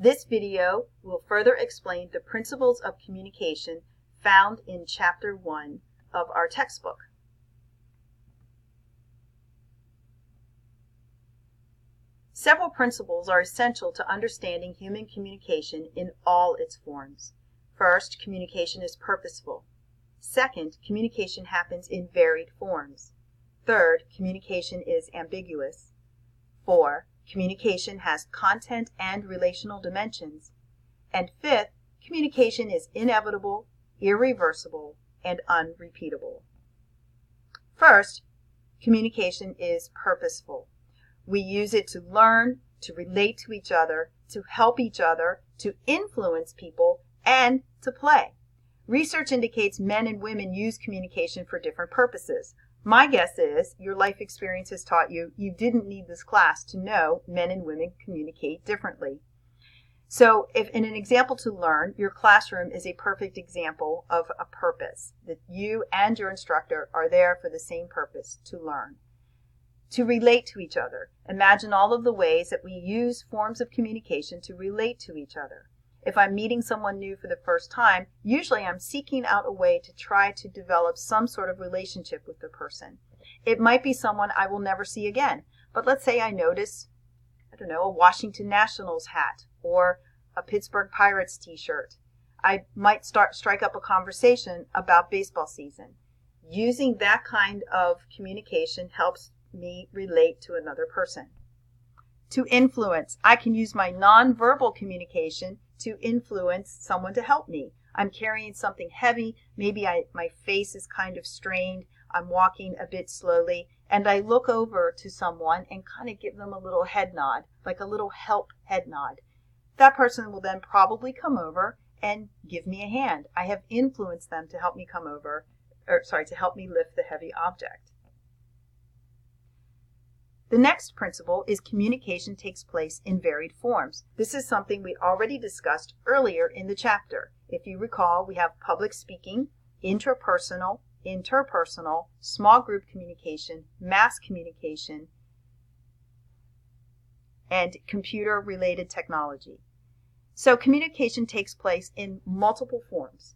This video will further explain the principles of communication found in Chapter 1 of our textbook. Several principles are essential to understanding human communication in all its forms. First, communication is purposeful. Second, communication happens in varied forms. Third, communication is ambiguous. 4, communication has content and relational dimensions. And fifth, communication is inevitable, irreversible, and unrepeatable. First, communication is purposeful. We use it to learn, to relate to each other, to help each other, to influence people, and to play. Research indicates men and women use communication for different purposes. My guess is your life experience has taught you didn't need this class to know men and women communicate differently. So if in an example to learn, your classroom is a perfect example of a purpose, that you and your instructor are there for the same purpose, to learn. To relate to each other. Imagine all of the ways that we use forms of communication to relate to each other. If I'm meeting someone new for the first time, usually I'm seeking out a way to try to develop some sort of relationship with the person. It might be someone I will never see again, but let's say I notice, a Washington Nationals hat or a Pittsburgh Pirates t-shirt. I might strike up a conversation about baseball season. Using that kind of communication helps me relate to another person. To influence, I can use my nonverbal communication to influence someone to help me. I'm carrying something heavy, maybe my face is kind of strained, I'm walking a bit slowly, and I look over to someone and kind of give them a little head nod, like a little help head nod. That person will then probably come over and give me a hand. I have influenced them to help me to help me lift the heavy object. The next principle is communication takes place in varied forms. This is something we already discussed earlier in the chapter. If you recall, we have public speaking, intrapersonal, interpersonal, small group communication, mass communication, and computer-related technology. So communication takes place in multiple forms.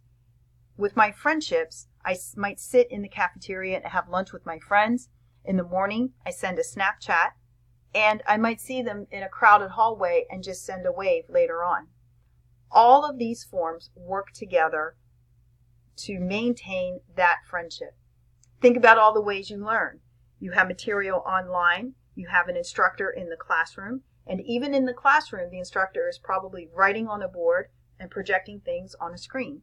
With my friendships, I might sit in the cafeteria and have lunch with my friends. In the morning, I send a Snapchat, and I might see them in a crowded hallway and just send a wave later on. All of these forms work together to maintain that friendship. Think about all the ways you learn. You have material online, you have an instructor in the classroom, and even in the classroom, the instructor is probably writing on a board and projecting things on a screen.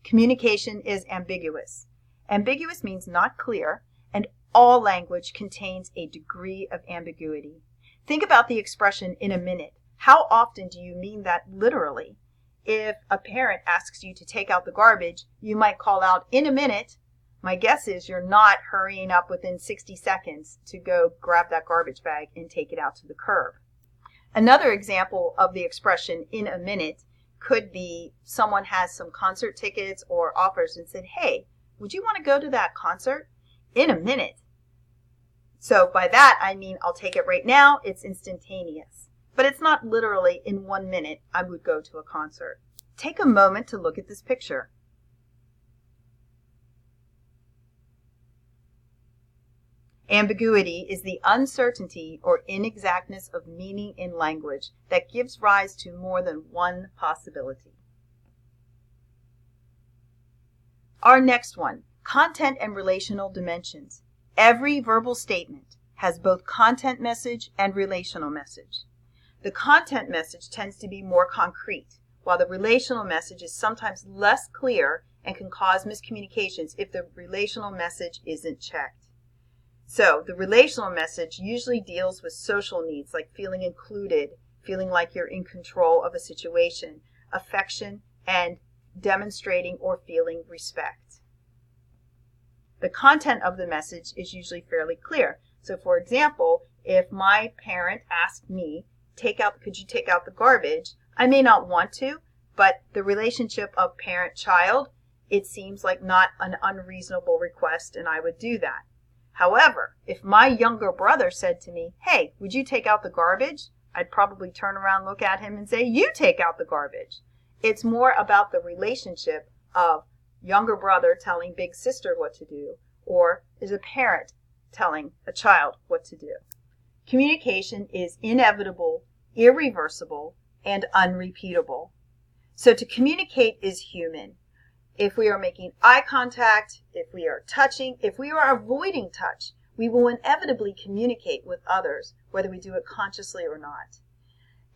Communication is ambiguous. Ambiguous means not clear, and all language contains a degree of ambiguity. Think about the expression "in a minute." How often do you mean that literally? If a parent asks you to take out the garbage, you might call out, "in a minute." My guess is you're not hurrying up within 60 seconds to go grab that garbage bag and take it out to the curb. Another example of the expression "in a minute" could be someone has some concert tickets or offers and said, "Hey, would you want to go to that concert?" In a minute. So by that, I mean I'll take it right now. It's instantaneous. But it's not literally in 1 minute I would go to a concert. Take a moment to look at this picture. Ambiguity is the uncertainty or inexactness of meaning in language that gives rise to more than one possibility. Our next one, content and relational dimensions. Every verbal statement has both content message and relational message. The content message tends to be more concrete, while the relational message is sometimes less clear and can cause miscommunications if the relational message isn't checked. So the relational message usually deals with social needs like feeling included, feeling like you're in control of a situation, affection, and demonstrating or feeling respect. The content of the message is usually fairly clear. So for example, if my parent asked me, could you take out the garbage? I may not want to, but the relationship of parent-child, it seems like not an unreasonable request and I would do that. However, if my younger brother said to me, hey, would you take out the garbage? I'd probably turn around, look at him and say, you take out the garbage. It's more about the relationship of younger brother telling big sister what to do, or is a parent telling a child what to do. Communication is inevitable, irreversible, and unrepeatable. So to communicate is human. If we are making eye contact, if we are touching, if we are avoiding touch, we will inevitably communicate with others, whether we do it consciously or not.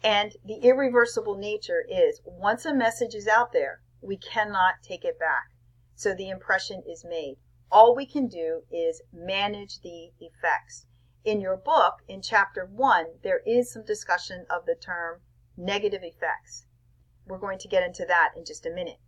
And the irreversible nature is, once a message is out there, we cannot take it back. So the impression is made. All we can do is manage the effects. In your book, in chapter 1, there is some discussion of the term negative effects. We're going to get into that in just a minute.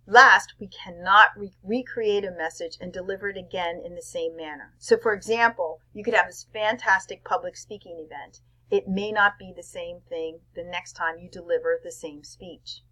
Last, we cannot recreate a message and deliver it again in the same manner. So for example, you could have this fantastic public speaking event. It may not be the same thing the next time you deliver the same speech.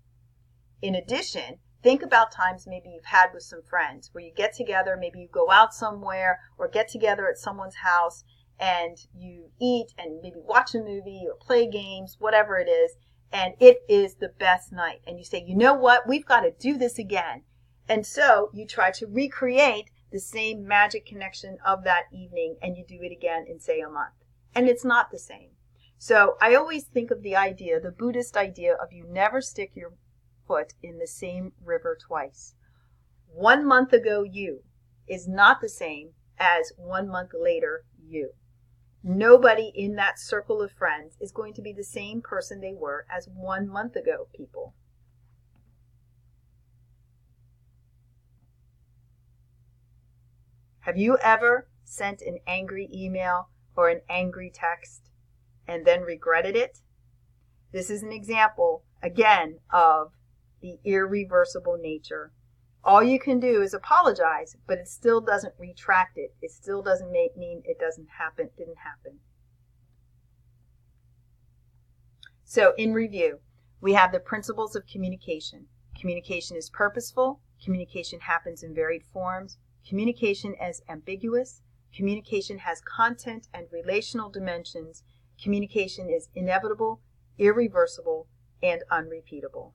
In addition, think about times maybe you've had with some friends where you get together, maybe you go out somewhere or get together at someone's house and you eat and maybe watch a movie or play games, whatever it is, and it is the best night. And you say, you know what, we've got to do this again. And so you try to recreate the same magic connection of that evening and you do it again in, say, a month. And it's not the same. So I always think of the idea, the Buddhist idea of you never stick your foot in the same river twice. 1 month ago you is not the same as 1 month later you. Nobody in that circle of friends is going to be the same person they were as 1 month ago, people. Have you ever sent an angry email or an angry text and then regretted it? This is an example, again, of the irreversible nature. All you can do is apologize, but it still doesn't retract it. It still doesn't mean it didn't happen. So in review, we have the principles of communication. Communication is purposeful. Communication happens in varied forms. Communication is ambiguous. Communication has content and relational dimensions. Communication is inevitable, irreversible, and unrepeatable.